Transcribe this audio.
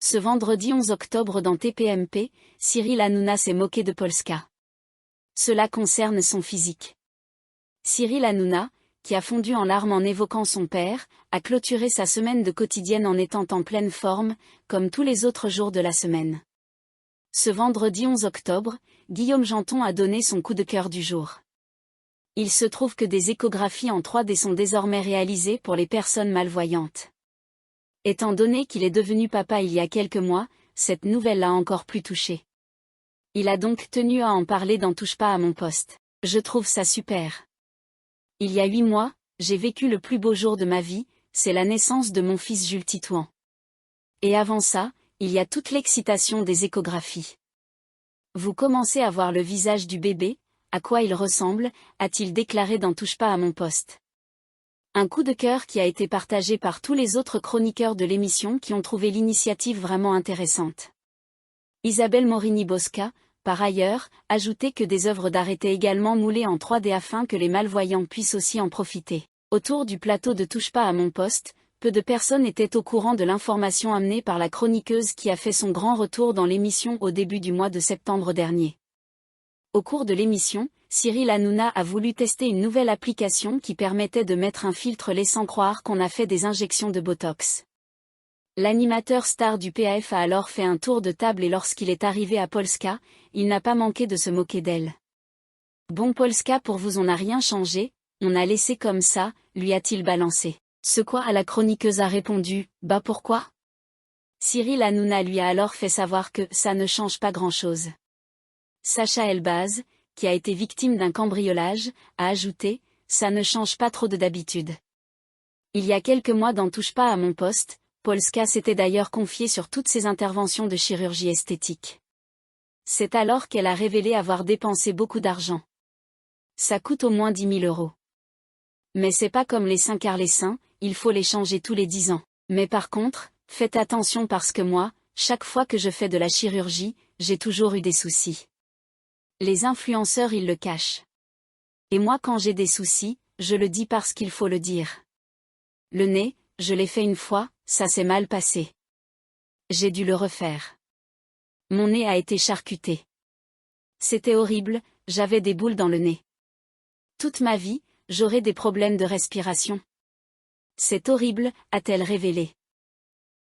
Ce vendredi 11 octobre dans TPMP, Cyril Hanouna s'est moqué de Polska. Cela concerne son physique. Cyril Hanouna, qui a fondu en larmes en évoquant son père, a clôturé sa semaine de quotidienne en étant en pleine forme, comme tous les autres jours de la semaine. Ce vendredi 11 octobre, Guillaume Janton a donné son coup de cœur du jour. Il se trouve que des échographies en 3D sont désormais réalisées pour les personnes malvoyantes. Étant donné qu'il est devenu papa il y a quelques mois, cette nouvelle l'a encore plus touché. Il a donc tenu à en parler dans Touche pas à mon poste. Je trouve ça super. Il y a 8 mois, j'ai vécu le plus beau jour de ma vie, c'est la naissance de mon fils Jules Titouan. Et avant ça, il y a toute l'excitation des échographies. Vous commencez à voir le visage du bébé, à quoi il ressemble, a-t-il déclaré dans Touche pas à mon poste. Un coup de cœur qui a été partagé par tous les autres chroniqueurs de l'émission qui ont trouvé l'initiative vraiment intéressante. Isabelle Morini-Bosca, par ailleurs, ajoutait que des œuvres d'art étaient également moulées en 3D afin que les malvoyants puissent aussi en profiter. Autour du plateau de Touche pas à mon poste, peu de personnes étaient au courant de l'information amenée par la chroniqueuse qui a fait son grand retour dans l'émission au début du mois de septembre dernier. Au cours de l'émission, Cyril Hanouna a voulu tester une nouvelle application qui permettait de mettre un filtre laissant croire qu'on a fait des injections de Botox. L'animateur star du PAF a alors fait un tour de table et lorsqu'il est arrivé à Polska, il n'a pas manqué de se moquer d'elle. « Bon Polska, pour vous on n'a rien changé, on a laissé comme ça », lui a-t-il balancé. Ce quoi à la chroniqueuse a répondu « Bah pourquoi ?» Cyril Hanouna lui a alors fait savoir que « ça ne change pas grand-chose ». Sacha Elbaz, qui a été victime d'un cambriolage, a ajouté « ça ne change pas trop de d'habitude ». Il y a quelques mois dans Touche pas à mon poste, Polska s'était d'ailleurs confiée sur toutes ses interventions de chirurgie esthétique. C'est alors qu'elle a révélé avoir dépensé beaucoup d'argent. Ça coûte au moins 10 000 €. Mais c'est pas comme les seins car les seins, il faut les changer tous les 10 ans. Mais par contre, faites attention parce que moi, chaque fois que je fais de la chirurgie, j'ai toujours eu des soucis. Les influenceurs ils le cachent. Et moi quand j'ai des soucis, je le dis parce qu'il faut le dire. Le nez, je l'ai fait une fois, ça s'est mal passé. J'ai dû le refaire. Mon nez a été charcuté. C'était horrible, j'avais des boules dans le nez. Toute ma vie, j'aurai des problèmes de respiration. C'est horrible, a-t-elle révélé.